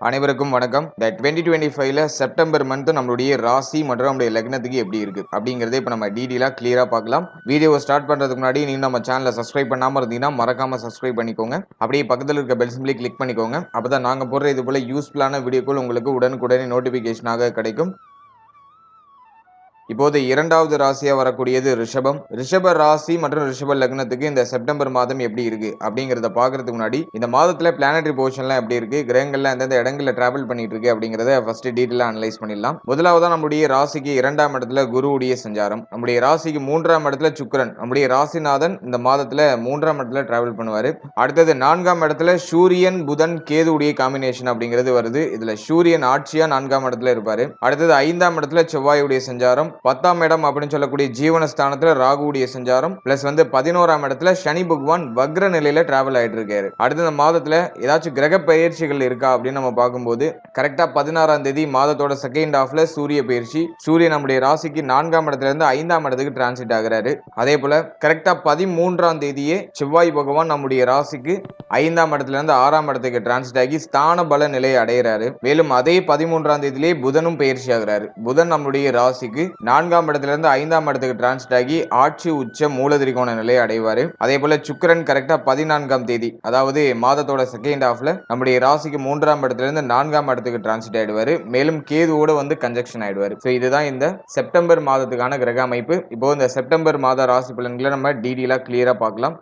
அனைவருக்கும் வணக்கம். இந்த 2025ல செப்டம்பர் மந்த் நம்மளுடைய ராசி மற்றும் நம்மளுடைய லக்னத்துக்கு எப்படி இருக்கு அப்படிங்கறத இப்ப நம்ம டீடைலா கிளியரா பார்க்கலாம். வீடியோவை ஸ்டார்ட் பண்றதுக்கு முன்னாடி நீங்க நம்ம சேனலை சப்ஸ்கிரைப் பண்ணாம இருந்தீங்கன்னா மறக்காம சப்ஸ்கிரைப் பண்ணிக்கோங்க. அப்படியே பக்கத்தில் இருக்க பெல் சிம்பிளை கிளிக் பண்ணிக்கோங்க. அப்பதான் நாங்க போடுற இது போல யூஸ்ஃபுல்லான வீடியோக்கள் உங்களுக்கு உடனுக்குடனே நோட்டிபிகேஷனாக கிடைக்கும். இப்போது இரண்டாவது ராசியா வரக்கூடியது ரிஷபம். ரிஷப ராசி மற்றும் ரிஷப லக்னத்துக்கு இந்த செப்டம்பர் மாதம் எப்படி இருக்கு அப்படிங்கறத பாக்குறதுக்கு முன்னாடி இந்த மாதத்துல பிளானட்டரி பொசிஷன்லாம் எப்படி இருக்கு, கிரகங்கள்ல எந்தெந்த இடங்கள்ல டிராவல் பண்ணிட்டு இருக்கு அப்படிங்கறத ஃபர்ஸ்ட் டீடைலா அனலைஸ் பண்ணிடலாம். முதலாவதா நம்முடைய ராசிக்கு 2ஆம் இடத்துல குருவுடைய சஞ்சாரம், நம்முடைய ராசிக்கு 3ஆம் இடத்துல சுக்கிரன், நம்முடைய ராசிநாதன் இந்த மாதத்துல 3ஆம் இடத்துல டிராவல் பண்ணுவாரு. அடுத்தது 4ஆம் இடத்துல சூரியன் புதன் கேதுவுடைய காம்பினேஷன் அப்படிங்கிறது வருது. இதுல சூரியன் ஆட்சியா 4ஆம் இடத்துல இருப்பாரு. அடுத்தது 5ஆம் இடத்துல செவ்வாயுடைய சஞ்சாரம், 10ஆம் இடம் அப்படின்னு சொல்லக்கூடிய ஜீவனஸ்தானத்துல ராகுடைய சஞ்சாரம் பிளஸ் 11ஆம் இடத்துல சனி பகவான் வக்ர நிலையில டிராவல் ஆயிட்டு இருக்காரு. அடுத்த இந்த மாதத்துல ஏதாச்சும் கிரக பயிற்சிகள் இருக்கா அப்படின்னு நம்ம பார்க்கும்போது கரெக்டா 16ஆம் தேதி மாதத்தோட செகண்ட் ஹாஃப்ல சூரிய பயிற்சி. சூரியன் நம்முடைய ராசிக்கு 4ஆம் இடத்துல இருந்து 5ஆம் இடத்துக்கு டிரான்சிட் ஆகிறாரு. அதே போல கரெக்டா 13ஆம் தேதியே செவ்வாய் பகவான் நம்முடைய ராசிக்கு 5ஆம் இடத்துல இருந்து 6ஆம் இடத்துக்கு டிரான்சிட் ஆகி ஸ்தான பல நிலையை அடைகிறாரு. மேலும் அதே 13ஆம் தேதியிலே புதனும் பயிற்சி ஆகிறாரு. புதன் நம்முடைய ராசிக்கு 4ஆம் இடத்துல இருந்து 5ஆம் இடத்துக்கு டிரான்சிட் ஆகி ஆட்சி உச்ச மூலதிரிகோண நிலையை அடைவாரு. அதே போல சுக்கிரன் கரெக்டா 14ஆம் தேதி அதாவது மாதத்தோட செகண்ட் ஹாஃப்ல நம்முடைய ராசிக்கு 3ஆம் இடத்துல இருந்து 4ஆம் இடத்துக்கு டிரான்சிட் ஆயிடுவாரு. மேலும் கேதுவோட கன்ஜெக்ஷன் ஆயிடுவாரு. சோ இதுதான் இந்த செப்டம்பர் மாதத்துக்கான கிரக அமைப்பு. இப்போ இந்த செப்டம்பர் மாத ராசி பலன்களை நம்ம டீடைலா கிளியரா பார்க்கலாம்.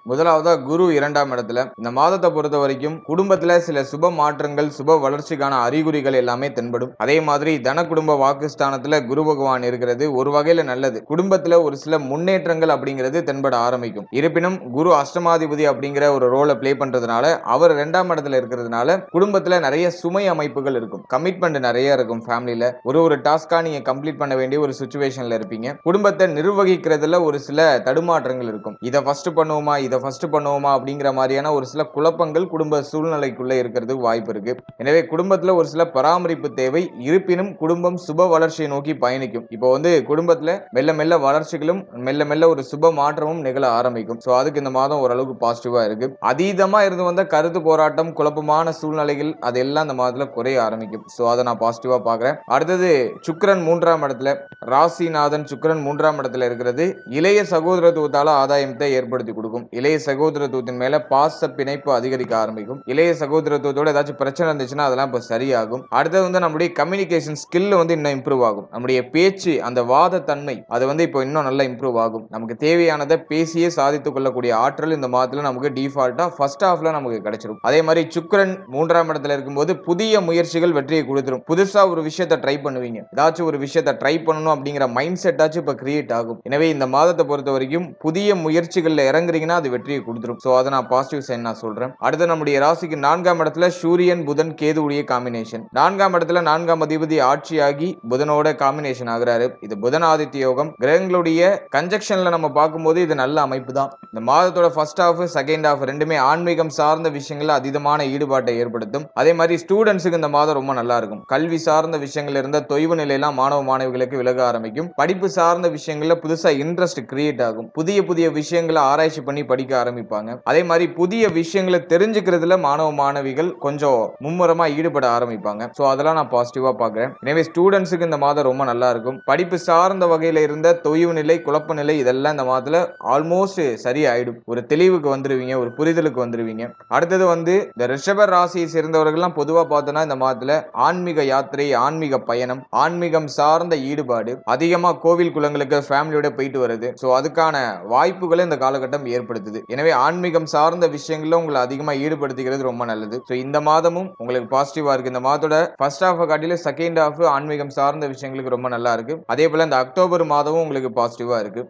முதலாவதா குரு 2ஆம் இடத்துல. இந்த மாதத்தை பொறுத்த வரைக்கும் குடும்பத்துல சில சுப மாற்றங்கள் சுப வளர்ச்சிக்கான அறிகுறிகள் எல்லாமே தென்படும். அதே மாதிரி தன குடும்ப வாக்குஸ்தானத்துல குரு பகவான் இருக்கிறது ஒரு வகையில நல்லது. குடும்பத்துல ஒரு சில முன்னேற்றங்கள் அப்படிங்கிறது தென்பட ஆரம்பிக்கும். இருப்பினும் குரு அஷ்டமாதிபதி அப்படிங்கிற ஒரு ரோலை பிளே பண்றதுனால அவர் 2ஆம் இடத்துல இருக்கிறதுனால குடும்பத்துல நிறைய சுமை அமைப்புகள் இருக்கும். கமிட்மெண்ட் நிறைய இருக்கும். ஃபேமிலியில ஒரு டாஸ்கா நீங்க கம்ப்ளீட் பண்ண வேண்டிய ஒரு சிச்சுவேஷன்ல இருப்பீங்க. குடும்பத்தை நிர்வகிக்கிறதுல ஒரு சில தடுமாற்றங்கள் இருக்கும். இதை ஃபர்ஸ்ட் பண்ணுவோமா இதை ஃபர்ஸ்ட் பண்ணுவோமா அப்படிங்கிற மாதிரியான ஒரு சில குழப்பங்கள் குடும்ப சூழ்நிலைக்குள்ள இருக்கிறதுக்கு வாய்ப்பு இருக்கு. எனவே குடும்பத்துல ஒரு சில பராமரிப்பு தேவை. இருப்பினும் குடும்பம் சுப வளர்ச்சியை நோக்கி பயணிக்கும். இப்போ குடும்பத்துல மெல்ல மெல்ல வளர்ச்சிகளும் மெல்ல மெல்ல ஒரு சுப மாற்றமும் நிகழ ஆரம்பிக்கும். சோ அதுக்கு இந்த மாதம் ஓரளவுக்கு பாசிட்டிவா இருக்கு. அதீதமா இருந்து வந்த கருத்து போராட்டம் குழப்பமான சூழ்நிலைகள் அதெல்லாம் இந்த மாதத்துல குறைய ஆரம்பிக்கும். சோ அதை நான் பாசிட்டிவா பாக்குறேன். அடுத்தது சுக்கிரன் 3ஆம் இடத்துல, ராசிநாதன் சுக்கிரன் 3ஆம் இடத்துல இருக்கிறது இளைய சகோதரத்துவத்தால ஆதாயத்தை ஏற்படுத்தி கொடுக்கும். இளைய சகோதரத்துவத்தின் மேல பாச பிணைப்பு அதிகரிக்க ஆரம்பிக்கும். இளைய சகோதரத்துவத்தோட ஏதாச்சும் பிரச்சனை இருந்துச்சுன்னா அதெல்லாம் இப்ப சரியாகும். அடுத்தது நம்முடைய கம்யூனிகேஷன் ஸ்கில் இன்னும் இம்ப்ரூவ் ஆகும். நம்முடைய பேச்சு அந்த வாத தன்மை அது இப்போ இன்னும் நல்லா இம்ப்ரூவ் ஆகும். நமக்கு தேவையானதை பேசியே சாதித்துக் கொள்ளக்கூடிய ஆற்றல் இந்த மாதத்துல நமக்கு டிஃபால்ட்டா ஃபர்ஸ்ட் ஹாஃப்ல நமக்கு கிடைச்சிடும். அதே மாதிரி சுக்கிரன் 3ஆம் இடத்துல இருக்கும்போது புதிய முயற்சிகள் வெற்றியை கொடுத்துரும். புதுசா ஒரு விஷயத்தை ட்ரை பண்ணுவீங்க. ஏதாச்சும் ஒரு விஷயத்தை ட்ரை பண்ணணும் அப்படிங்கிற மைண்ட் செட் ஆச்சு இப்ப கிரியேட் ஆகும். எனவே இந்த மாதத்தை பொறுத்த வரைக்கும் புதிய முயற்சிகள்ல இறங்குறீங்கன்னா அது வெற்றியை கொடுத்துரும். சோ அதை நான் பாசிட்டிவ் சைன் நான் சொல்றேன். அடுத்து நம்முடைய ராசிக்கு 4ஆம் இடத்துல சூரியன் புதன் கேதுவுடைய காம்பினேஷன். 4ஆம் இடத்துல 4ஆம் அதிபதி ஆட்சியாகி புதனோட காம்பினேஷன் ஆகிறாரு. இது புதன் ஆதித்ய யோகம். கிரகங்களுடைய கன்ஜெக்ஷன்ல நம்ம பார்க்கும்போது இது நல்ல அமைப்பு தான். இந்த மாதத்தோட ஃபர்ஸ்ட் ஹாஃப் செகண்ட் ஹாஃப் ரெண்டுமே ஆன்மீகம் சார்ந்த விஷயங்கள்ல அதீதமான ஈடுபாட்டை ஏற்படுத்தும். அதே மாதிரி ஸ்டூடெண்ட்ஸுக்கு இந்த மாதம் ரொம்ப நல்லா இருக்கும். கல்வி சார்ந்த விஷயங்கள்ல இருந்த தொய்வு நிலையெல்லாம் மாணவ மாணவிகளுக்கு விலக ஆரம்பிக்கும். படிப்பு சார்ந்த விஷயங்கள்ல புதுசா இன்ட்ரெஸ்ட் கிரியேட் ஆகும். புதிய புதிய விஷயங்களை ஆராய்ச்சி பண்ணி படிக்க ஆரம்பிப்பாங்க. அதே மாதிரி புதிய விஷயங்களை தெரிஞ்சுக்கிறதுல மாணவ மாணவிகள் கொஞ்சம் மும்முரமா ஈடுபட ஆரம்பிப்பாங்க. சோ அதெல்லாம் நான் பாசிட்டிவா பாக்குறேன். எனவே ஸ்டூடெண்ட்ஸுக்கு இந்த மாதம் ரொம்ப நல்லா இருக்கும். படிப்பு சார்ந்த வகையில இருந்த தொய்வு நிலை குழப்ப நிலை இதெல்லாம் இந்த மாதத்துல ஆல்மோஸ்ட் சரியாயிடும். ஒரு தெளிவுக்கு வந்துருவீங்க, ஒரு புரிதலுக்கு வந்துருவீங்க. அடுத்தது இந்த ரிஷப ராசியை சேர்ந்தவர்கள்லாம் பொதுவா பார்த்தோம்னா இந்த மாதத்துல ஆன்மீக யாத்திரை, ஆன்மீக பயணம், ஆன்மீகம் சார்ந்த ஈடுபாடு அதிகமா கோவில் குளங்களுக்கு ஃபேமிலியோட போயிட்டு வருது. சோ அதுக்கான வாய்ப்புகளை இந்த காலகட்டம் ஏற்படுத்துது. எனவே ஆன்மீகம் சார்ந்த விஷயங்கள்ல உங்களை அதிகமா ஈடுபடுத்திக்கிறது ரொம்ப நல்லது. சோ இந்த மாதமும் உங்களுக்கு பாசிட்டிவா இருக்கு. இந்த மாதத்தோட ஃபர்ஸ்ட் ஹாஃப் காட்டில செகண்ட் ஹாஃப் ஆன்மீகம் சார்ந்த விஷயங்களுக்கு ரொம்ப நல்லா இருக்கு. அதே போல இந்த அக்டோபர் மாதமும் உங்களுக்கு பாசிட்டிவா இருக்கு.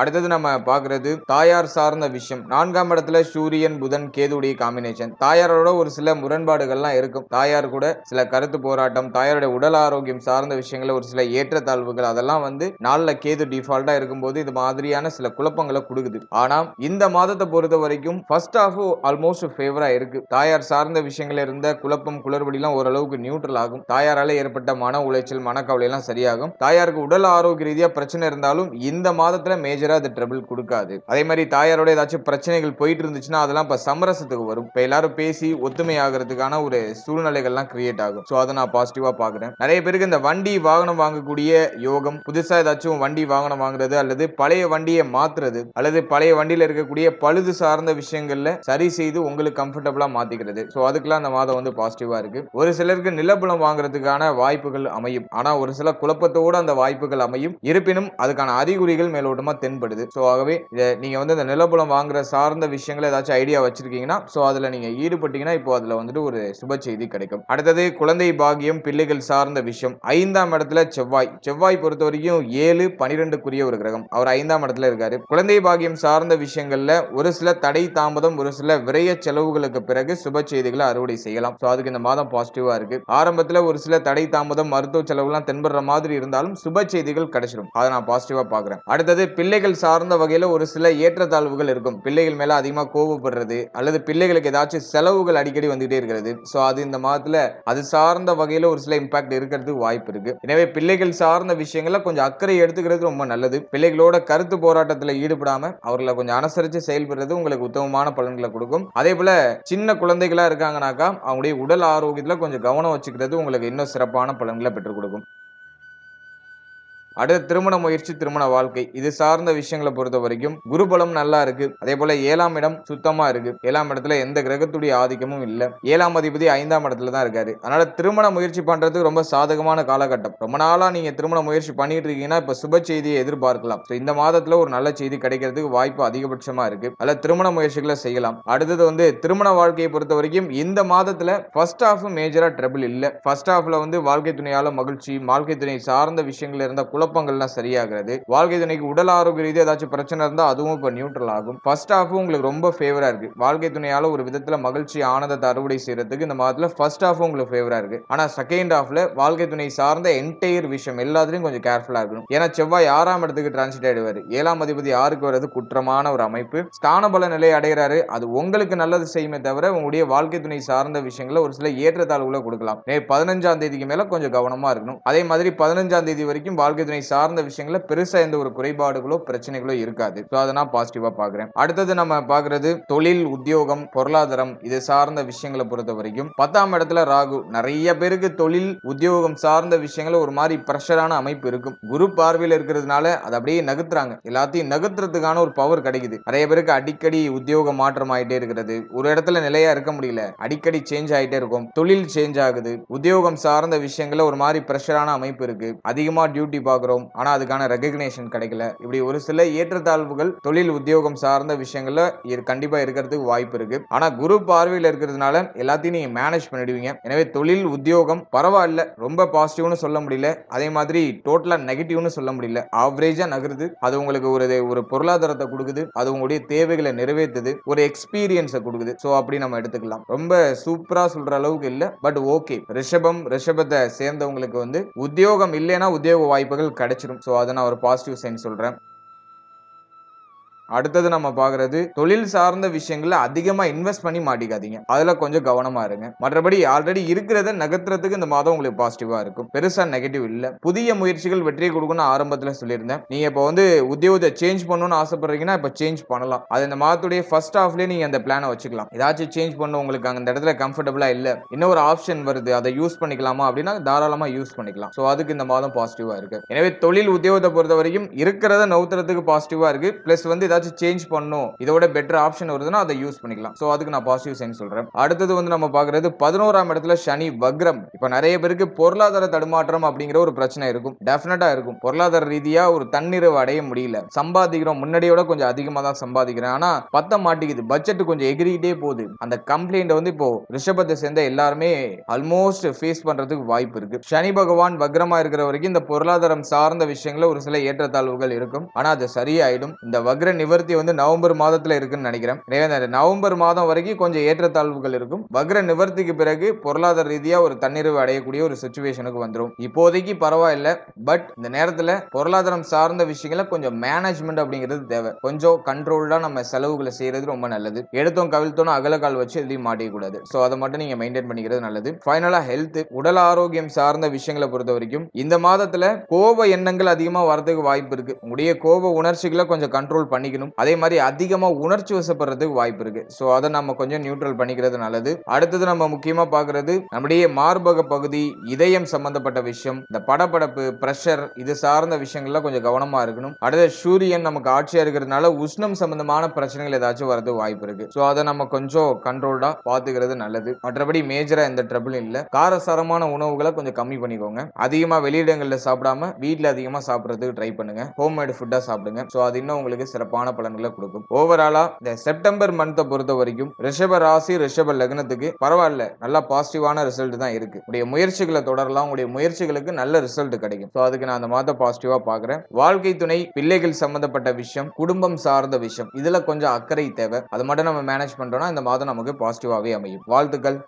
அடுத்தது நம்ம பாக்குறது தாயார் சார்ந்த விஷயம். 4ஆம் இடத்துல சூரியன் புதன் கேதுடைய காம்பினேஷன். தாயாரோட ஒரு சில முரண்பாடுகள்லாம் இருக்கும். தாயார் கூட சில கருத்து போராட்டம், தாயாருடைய உடல் ஆரோக்கியம் சார்ந்த விஷயங்கள ஒரு சில ஏற்றத்தாழ்வுகள் அதெல்லாம் நாள்ல கேது டிஃபால்ட்டா இருக்கும்போது இது மாதிரியான சில குழப்பங்களை கொடுக்குது. ஆனா இந்த மாதத்தை பொறுத்த வரைக்கும் ஃபர்ஸ்ட் ஹாஃப் ஆல்மோஸ்ட் ஃபேவரா இருக்கு. தாயார் சார்ந்த விஷயங்கள்ல இருந்த குழப்பம் குளறுபடி எல்லாம் ஓரளவுக்கு நியூட்ரல் ஆகும். தாயாரால ஏற்பட்ட மன உளைச்சல் மனக்கவலை எல்லாம் சரியாகும். தாயாருக்கு உடல் ஆரோக்கிய ரீதியா பிரச்சனை இருந்தாலும் இந்த மாதத்துல மேஜர் மேஜரா அது ட்ரபிள் கொடுக்காது. அதே மாதிரி தாயாரோட ஏதாச்சும் பிரச்சனைகள் போயிட்டு இருந்துச்சுன்னா அதெல்லாம் இப்ப சமரசத்துக்கு வரும். இப்ப எல்லாரும் பேசி ஒத்துமை ஆகிறதுக்கான ஒரு சூழ்நிலைகள்லாம் கிரியேட் ஆகும். சோ அதை நான் பாசிட்டிவா பாக்குறேன். நிறைய பேருக்கு இந்த வண்டி வாகனம் வாங்கக்கூடிய யோகம், புதுசா ஏதாச்சும் வண்டி வாகனம் வாங்குறது அல்லது பழைய வண்டியை மாத்துறது அல்லது பழைய வண்டியில இருக்கக்கூடிய பழுது சார்ந்த விஷயங்கள்ல சரி செய்து உங்களுக்கு கம்ஃபர்டபுளா மாத்திக்கிறது. சோ அதுக்கெல்லாம் அந்த மாதம் வந்து பாசிட்டிவா இருக்கு. ஒரு சிலருக்கு நிலபுலம் வாங்குறதுக்கான வாய்ப்புகள் அமையும். ஆனா ஒரு சில குழப்பத்தோட அந்த வாய்ப்புகள் அமையும். இருப்பினும் அதுக்கான அறிகுறிகள் மேலோட்டமா தென்படுது. சோ ஆகவே நீங்க வந்து இந்த நிலபுலம் வாங்குற சார்ந்த விஷயங்களை ஏதாச்சும் ஐடியா வச்சிருக்கீங்கன்னா சோ அதுல நீங்க ஈடுபட்டீங்கன்னா இப்போ அதுல வந்துட்டு ஒரு சுப செய்தி கிடைக்கும். அடுத்தது குழந்தை பாகியம், பிள்ளைகள் சார்ந்த விஷயம். 5ஆம் இடத்துல செவ்வாய் பொறுத்த வரைக்கும் 7, 12க்குரிய ஒரு கிரகம். அவர் 5ஆம் இடத்துல இருக்காரு. குழந்தை பாகியம் சார்ந்த விஷயங்கள்ல ஒரு சில தடை தாமதம், ஒரு சில விரைய செலவுகளுக்கு பிறகு சுப செய்திகளை அறுவடை செய்யலாம். சோ அதுக்கு இந்த மாதம் பாசிட்டிவா இருக்கு. ஆரம்பத்துல ஒரு சில தடை தாமதம், மருத்துவ செலவுலாம் தென்படுற மாதிரி இருந்தாலும் சுப செய்திகள் கிடைச்சிடும். அதை நான் பாசிட்டிவா பாக்குறேன். அடுத்தது பிள்ளைகள் சார்ந்த வகையில ஒரு சில ஏற்றத்தாழ்வுகள் இருக்கும். பிள்ளைகள் மேல அதிகமா கோபப்படுறது அல்லது பிள்ளைகளுக்கு ஏதாச்சும் செலவுகள் அடிக்கடி வந்துட்டே இருக்கிறது. சோ அது இந்த மாதத்துல அது சார்ந்த வகையில ஒரு சில இம்பாக்ட் இருக்கிறதுக்கு வாய்ப்பு இருக்கு. எனவே பிள்ளைகள் சார்ந்த விஷயங்கள கொஞ்சம் அக்கறை எடுத்துக்கிறது ரொம்ப நல்லது. பிள்ளைகளோட கருத்து போராட்டத்துல ஈடுபடாம அவர்களை கொஞ்சம் அனுசரிச்சு செயல்படுறது உங்களுக்கு உத்தமமான பலன்களை கொடுக்கும். அதே போல சின்ன குழந்தைகளா இருக்காங்கனாக்கா அவங்களுடைய உடல் ஆரோக்கியத்துல கொஞ்சம் கவனம் வச்சுக்கிறது உங்களுக்கு இன்னும் சிறப்பான பலன்களை பெற்றுக் கொடுக்கும். அடுத்து திருமண முயற்சி, திருமண வாழ்க்கை இது சார்ந்த விஷயங்களை பொறுத்த வரைக்கும் குருபலம் நல்லா இருக்கு. அதே போல 7ஆம் இடம் சுத்தமா இருக்கு. 7ஆம் இடத்துல எந்த கிரகத்துடைய ஆதிக்கமும் இல்ல. 7ஆம் அதிபதி 5ஆம் இடத்துல தான் இருக்காரு. அதனால திருமண முயற்சி பண்றதுக்கு ரொம்ப சாதகமான காலகட்டம். ரொம்ப நாளா நீங்க திருமண முயற்சி பண்ணிட்டு இருக்கீங்கன்னா இப்ப சுப செய்தியை எதிர்பார்க்கலாம். இந்த மாதத்துல ஒரு நல்ல செய்தி கிடைக்கிறதுக்கு வாய்ப்பு அதிகபட்சமா இருக்கு. அதுல திருமண முயற்சிகளை செய்யலாம். அடுத்தது வந்து திருமண வாழ்க்கையை பொறுத்த வரைக்கும் இந்த மாதத்துல ஃபர்ஸ்ட் ஹாஃப் மேஜரா ட்ரபிள் இல்ல. ஃபர்ஸ்ட் ஹாஃப்ல வந்து வாழ்க்கை துணையால மகிழ்ச்சி, வாழ்க்கை துணை சார்ந்த விஷயங்கள் இருந்த குழப்பங்கள்லாம் சரியாகிறது. வாழ்க்கை துணைக்கு உடல் ஆரோக்கிய ரீதியா ஏதாச்சும் பிரச்சனை இருந்தா அதுவும் இப்ப நியூட்ரல் ஆகும். ஃபர்ஸ்ட் ஹாஃப் உங்களுக்கு ரொம்ப ஃபேவரா இருக்கு. வாழ்க்கை துணையால ஒரு விதத்துல மகிழ்ச்சி, ஆனந்தத்தை அறுவடை செய்யறதுக்கு இந்த மாதத்துல ஃபர்ஸ்ட் ஹாஃப் உங்களுக்கு ஃபேவரா இருக்கு. ஆனா செகண்ட் ஹாஃப்ல வாழ்க்கை துணை சார்ந்த என்டையர் விஷயம் எல்லாத்துலயும் கொஞ்சம் கேர்ஃபுல்லா இருக்கணும். ஏன்னா செவ்வாய் 6ஆம் இடத்துக்கு டிரான்சிட் ஆயிடுவாரு. 7ஆம் அதிபதி 6க்கு வர்றது குற்றமான ஒரு அமைப்பு. ஸ்தான பல நிலை அடைகிறாரு. அது உங்களுக்கு நல்லது செய்யுமே தவிர உங்களுடைய வாழ்க்கை துணை சார்ந்த விஷயங்கள ஒரு சில ஏற்றத்தாழ்வுகளை கொடுக்கலாம். 15ஆம் தேதிக்கு மேல கொஞ்சம் கவனமா இருக்கணும். அதே மாதிரி 15ஆம் தேதி வரைக்கும் வாழ்க்கை துணை சார்ந்த விஷயங்கள பெருசா எந்த ஒரு குறைபாடுகளோ பிரச்சனைகளோ இருக்காது. சோ அதை நான் பாசிட்டிவா பாக்குறேன். அடுத்தது நம்ம பாக்குறது தொழில், உத்தியோகம், பொருளாதாரம் இது சார்ந்த விஷயங்களை பொறுத்த வரைக்கும் 10ஆம் இடத்துல ராகு. நிறைய பேருக்கு தொழில், உத்தியோகம் சார்ந்த விஷயங்கள ஒரு மாதிரி பிரஷரான அமைப்பு இருக்கும். குரு பார்வையில் இருக்கிறதுனால அதை அப்படியே நகர்த்துறாங்க. எல்லாத்தையும் நகர்த்துறதுக்கான ஒரு பவர் கிடைக்குது. நிறைய பேருக்கு அடிக்கடி உத்தியோக மாற்றம் ஆயிட்டே இருக்கிறது. ஒரு இடத்துல நிலையா இருக்க முடியல. அடிக்கடி சேஞ்ச் ஆயிட்டே இருக்கும். தொழில் சேஞ்ச் ஆகுது. உத்தியோகம் சார்ந்த விஷயங்கள ஒரு மாதிரி பிரஷரான அமைப்பு இருக்கு. அதிகமா டியூட்டி பாக்குறோம். ஆனா அதுக்கான ரெகக்னேஷன் கிடைக்கல. இப்படி ஒரு சில ஏற்றத்தாழ்வுகள் தொழில், உத்தியோகம் சார்ந்த விஷயங்கள்ல கண்டிப்பா இருக்கிறதுக்கு வாய்ப்பு இருக்கு. ஆனா குரு பார்வையில் இருக்கிறதுனால எல்லாத்தையும் நீங்க மேனேஜ் பண்ணிடுவீங்க. எனவே தொழில், உத்தியோகம் பரவாயில்ல, ரொம்ப பாசிட்டிவ்னு சொல்ல முடியல. அதே மாதிரி டோட்டலா நெகட்டிவ்னு சொல்ல முடியல. ஆவரேஜா நகருது. அது உங்களுக்கு ஒரு பொருளாதாரத்தை கொடுக்குது. அது உங்களுடைய தேவைகளை நிறைவேற்றுது. ஒரு எக்ஸ்பீரியன்ஸை கொடுக்குது. சோ அப்படி நம்ம எடுத்துக்கலாம். ரொம்ப சூப்பரா சொல்ற அளவுக்கு இல்ல, பட் ஓகே. ரிஷபத்தை சேர்ந்தவங்களுக்கு வந்து உத்தியோகம் இல்லைன்னா உத்தியோக வாய்ப்புகள் கிடைச்சிடும். சோ அதை நான் ஒரு பாசிட்டிவ் சைன் சொல்றேன். அடுத்தது நம்ம பாக்குறது தொழில் சார்ந்த விஷயங்கள்ல அதிகமா இன்வெஸ்ட் பண்ணி மாட்டிக்காதீங்க. அதுல கொஞ்சம் கவனமா இருங்க. மற்றபடி ஆல்ரெடி இருக்கிறத நகர்த்துறதுக்கு இந்த மாதம் உங்களுக்கு பாசிட்டிவா இருக்கும். பெருசா நெகட்டிவ் இல்ல. புதிய முயற்சிகள் வெற்றியை கொடுக்கும்னு ஆரம்பத்துல சொல்லியிருந்தேன். நீங்க இப்ப வந்து உத்தியோகத்தை சேஞ்ச் பண்ணணும்னு ஆசைப்படுறீங்கன்னா இப்ப சேஞ்ச் பண்ணலாம். அது இந்த மாதத்துடைய ஃபர்ஸ்ட் ஹாஃப்லயே நீங்க அந்த பிளானை வச்சுக்கலாம். ஏதாச்சும் சேஞ்ச் பண்ண உங்களுக்கு அந்த இடத்துல கம்ஃபர்டபுளா இல்ல, இன்னொரு ஆப்ஷன் வருது, அதை யூஸ் பண்ணிக்கலாமா அப்படின்னா தாராளமா யூஸ் பண்ணிக்கலாம். சோ அதுக்கு இந்த மாதம் பாசிட்டிவா இருக்கு. எனவே தொழில், உத்தியோகத்தை பொறுத்த வரைக்கும் இருக்கிறத நவுத்துறதுக்கு பாசிட்டிவா இருக்கு. பிளஸ் வந்து ஏதாச்சும் சேஞ்ச் பண்ணும், இதோட பெட்டர் ஆப்ஷன் வருதுன்னா அதை யூஸ் பண்ணிக்கலாம். சோ அதுக்கு நான் பாசிட்டிவ் சைன் சொல்றேன். அடுத்தது வந்து நம்ம பாக்குறது 11ஆம் இடத்துல சனி வக்ரம். இப்ப நிறைய பேருக்கு பொருளாதார தடுமாற்றம் அப்படிங்கிற ஒரு பிரச்சனை இருக்கும். டெஃபினட்டா இருக்கும். பொருளாதார ரீதியா ஒரு தன்னிறைவு அடைய முடியல. சம்பாதிக்கிறோம், முன்னாடியோட கொஞ்சம் அதிகமா தான் சம்பாதிக்கிறேன், ஆனா பத்த மாட்டேங்குது, பட்ஜெட் கொஞ்சம் எகிரிக்கிட்டே போகுது. அந்த கம்ப்ளைண்ட் வந்து இப்போ ரிஷபத்தை சேர்ந்த எல்லாருமே ஆல்மோஸ்ட் ஃபேஸ் பண்றதுக்கு வாய்ப்பு இருக்கு. சனி பகவான் வக்ரமா இருக்கிற வரைக்கும் இந்த பொருளாதாரம் சார்ந்த விஷயங்கள ஒரு சில ஏற்றத்தாழ்வுகள் இருக்கும். ஆனா அது சரியாயிடும். இந்த வக்ர நிவர்த்தி வந்து நவம்பர் மாதத்துல இருக்குன்னு நினைக்கிறேன். எனவே அந்த நவம்பர் மாதம் வரைக்கும் கொஞ்சம் ஏற்றத்தாழ்வுகள் இருக்கும். வக்ர நிவர்த்திக்கு பிறகு பொருளாதார ரீதியா ஒரு தன்னிறைவு அடையக்கூடிய ஒரு சிச்சுவேஷனுக்கு வந்துரும். இப்போதைக்கு பரவாயில்ல. பட் இந்த நேரத்துல பொருளாதாரம் சார்ந்த விஷயங்களை கொஞ்சம் மேனேஜ்மெண்ட் அப்படிங்கிறது தேவை. கொஞ்சம் கண்ட்ரோல்டா நம்ம செலவுகளை செய்யறது ரொம்ப நல்லது. எடுத்தோம் கவிழ்த்தோம் அகலக்கால் வச்சு எதையும் மாட்டிக்க கூடாது. சோ அதை மட்டும் நீங்க மெயின்டைன் பண்ணிக்கிறது நல்லது. ஃபைனலா ஹெல்த், உடல் ஆரோக்கியம் சார்ந்த விஷயங்களை பொறுத்த வரைக்கும் இந்த மாதத்துல கோப எண்ணங்கள் அதிகமா வரதுக்கு வாய்ப்பு இருக்கு. உங்களுடைய கோப உணர்ச்சிகளை கொஞ்சம் கண்ட்ரோல் பண்ணிக்கணும். அதே மாதிரி அதிகமா உணர்ச்சி வசப்படுறதுக்கு வாய்ப்பு இருக்கு. சோ அதை நம்ம கொஞ்சம் நியூட்ரல் பண்ணிக்கிறது நல்லது. அடுத்தது நம்ம முக்கியமா பாக்குறது நம்முடைய மார்பக பகுதி, இதயம் சம்பந்தப்பட்ட விஷயம், இந்த படபடப்பு, பிரஷர், இது சார்ந்த விஷயங்கள்ல கொஞ்சம் கவனமா இருக்கணும். அடுத்து சூரியன் நமக்கு ஆட்சியா இருக்கிறதுனால உஷ்ணம் சம்பந்தமான பிரச்சனைகள் ஏதாச்சும் வரது வாய்ப்பு இருக்கு. சோ அதை நம்ம கொஞ்சம் கண்ட்ரோல்டா பாத்துக்கிறது நல்லது. மற்றபடி மேஜரா எந்த ட்ரபிளும் இல்ல. காரசாரமான உணவுகளை கொஞ்சம் கம்மி பண்ணிக்கோங்க. அதிகமா வெளியிடங்கள்ல சாப்பிடாம வீட்டுல அதிகமா சாப்பிடுறதுக்கு ட்ரை பண்ணுங்க. ஹோம்மேட் ஃபுட்டா சாப்பிடுங்க. சோ அது இன்னும் உங்களுக்கு சிறப்பான பலன்களை கொடுக்கும். ஓவராலா இந்த செப்டம்பர் மந்த்தை பொறுத்த வரைக்கும் ரிஷப ராசி, ரிஷப லக்னத்துக்கு பரவாயில்ல, நல்லா பாசிட்டிவான ரிசல்ட் தான் இருக்கு. உடைய முயற்சிகளை தொடரலாம். உடைய முயற்சிகளுக்கு நல்ல ரிசல்ட் கிடைக்கும். சோ அதுக்கு நான் அந்த மாதத்தை பாசிட்டிவா பாக்குறேன். வாழ்க்கை துணை, பிள்ளைகள் சம்பந்தப்பட்ட விஷயம், குடும்பம் சார்ந்த விஷயம், இதுல கொஞ்சம் அக்கறை தேவை. அது மட்டும் நம்ம மேனேஜ் பண்றோம்னா இந்த மாதம் நமக்கு பாசிட்டிவாவே அமையும். வாழ்த்துக்கள்.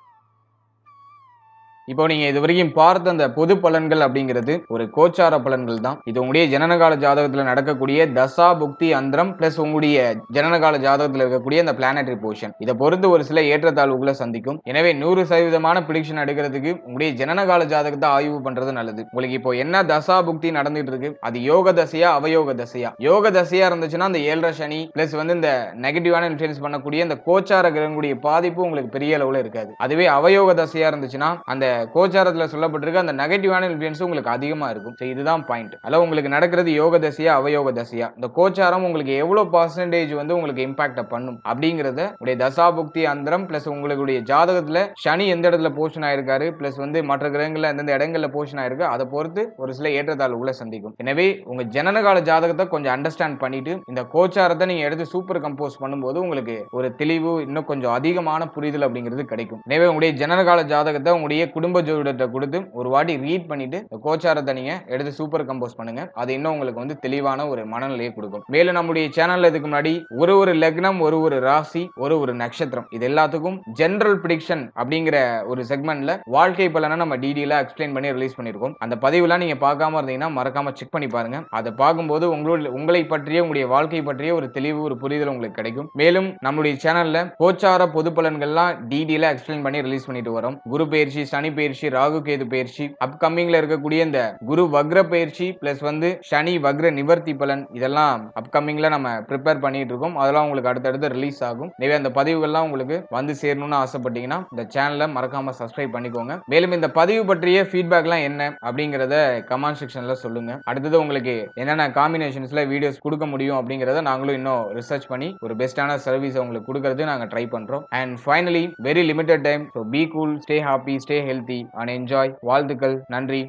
இப்போ நீங்க இது வரைக்கும் பார்த்த அந்த பொது பலன்கள் அப்படிங்கிறது ஒரு கோச்சார பலன்கள் தான். இது உங்களுடைய ஜனனகால ஜாதகத்துல நடக்கக்கூடிய தசா புக்தி அந்தரம் பிளஸ் உங்களுடைய ஜனனகால ஜாதகத்துல இருக்கக்கூடிய அந்த பிளானட்டரி பொசிஷன், இதை பொறுத்து ஒரு சில ஏற்றத்தாழ்வுகளை சந்திக்கும். எனவே 100% பிரிடிக்ஷன் எடுக்கிறதுக்கு உங்களுடைய ஜனனகால ஜாதகத்தை ஆய்வு பண்றது நல்லது. உங்களுக்கு இப்போ என்ன தசா புக்தி நடந்துட்டு இருக்கு, அது யோக தசையா அவயோக தசையா? யோக தசையா இருந்துச்சுன்னா அந்த 7.5 சனி பிளஸ் வந்து இந்த நெகட்டிவான இன்ஃபுளுன்ஸ் பண்ணக்கூடிய இந்த கோச்சார கிரகங்களுடைய பாதிப்பு உங்களுக்கு பெரிய அளவுல இருக்காது. அதுவே அவயோக தசையா இருந்துச்சுன்னா அந்த கோச்சாரத்துல சொல்லப்பட்டிருக்க அந்த நெகட்டிவான இன்ஃப்ளூயன்ஸ் உங்களுக்கு அதிகமா இருக்கும். இதுதான் பாயிண்ட். அல்ல உங்களுக்கு நடக்கிறது யோக தசையா அவயோக தசையா, இந்த கோச்சாரம் உங்களுக்கு எவ்வளவு பர்சன்டேஜ் வந்து உங்களுக்கு இம்பாக்ட் பண்ணும் அப்படிங்கறத உடைய தசாபுக்தி அந்தரம் பிளஸ் உங்களுடைய ஜாதகத்துல சனி எந்த இடத்துல போஷன் ஆயிருக்காரு பிளஸ் வந்து மற்ற கிரகங்கள்ல எந்தெந்த இடங்கள்ல போஷன் ஆயிருக்கு அதை பொறுத்து ஒரு சில ஏற்றத்தாழ்வுகளை சந்திக்கும். எனவே உங்க ஜனனகால ஜாதகத்தை கொஞ்சம் அண்டர்ஸ்டாண்ட் பண்ணிட்டு இந்த கோச்சாரத்தை நீங்க எடுத்து சூப்பர் கம்போஸ் பண்ணும்போது உங்களுக்கு ஒரு தெளிவு, இன்னும் கொஞ்சம் அதிகமான புரிதல் அப்படிங்கிறது கிடைக்கும். எனவே உங்களுடைய ஜனனகால ஜாதகத்தை உங்களுடைய குடும்ப ஜோதிடத்தை கொடுத்து ஒரு வாட்டி ரீட் பண்ணிட்டு கோச்சாரத்தை நீங்க எடுத்து சூப்பர் கம்போஸ் பண்ணுங்க. அது இன்னும் உங்களுக்கு வந்து தெளிவான ஒரு மனநிலையை கொடுக்கும். மேலும் நம்முடைய சேனல்ல இதுக்கு முன்னாடி ஒரு லக்னம், ஒரு ராசி, ஒரு நட்சத்திரம், இது எல்லாத்துக்கும் ஜெனரல் பிரிடிக்ஷன் அப்படிங்கிற ஒரு செக்மெண்ட்ல வாழ்க்கை பலனை நம்ம டீடைலா எக்ஸ்பிளைன் பண்ணி ரிலீஸ் பண்ணிருக்கோம். அந்த பதிவுலாம் நீங்க பார்க்காம இருந்தீங்கன்னா மறக்காம செக் பண்ணி பாருங்க. அதை பார்க்கும்போது உங்களை பற்றிய உங்களுடைய வாழ்க்கை பற்றிய ஒரு தெளிவு, ஒரு புரிதல் உங்களுக்கு கிடைக்கும். மேலும் நம்முடைய சேனல்ல கோச்சார பொது பலன்கள்லாம் டீடைலா எக்ஸ்பிளைன் பண்ணி ரிலீஸ் பண்ணிட்டு வரோம். குரு பயிற்சி, சனி பயிற்சி, ராகு கேது பயிற்சி, அப்கமிங்ல இருக்கக்கூடிய இந்த குரு வக்ர பயிற்சி பிளஸ் வந்து சனி வக்ர நிவர்த்தி பலன், இதெல்லாம் அப்கமிங்ல நம்ம ப்ரிப்பேர் பண்ணிட்டு இருக்கோம். அதெல்லாம் உங்களுக்கு அடுத்தடுத்து ரிலீஸ் ஆகும். எனவே அந்த பதிவுகள்லாம் உங்களுக்கு வந்து சேரணும்னு ஆசைப்பட்டீங்கன்னா இந்த சேனலை மறக்காம சப்ஸ்கிரைப் பண்ணிக்கோங்க. மேலும் இந்த பதிவு பற்றிய ஃபீட்பேக்லாம் என்ன அப்படிங்கறத கமெண்ட் செக்ஷன்ல சொல்லுங்க. அடுத்தது உங்களுக்கு என்னென்ன காம்பினேஷன்ஸ்ல வீடியோஸ் கொடுக்க முடியும் அப்படிங்கறத நாங்களும் இன்னும் ரிசர்ச் பண்ணி ஒரு பெஸ்டான சர்வீஸ் உங்களுக்கு கொடுக்கறது நாங்க ட்ரை பண்றோம். And finally very limited time, so be cool, stay happy, stay healthy and enjoy. வாழ்த்துக்கள். நன்றி.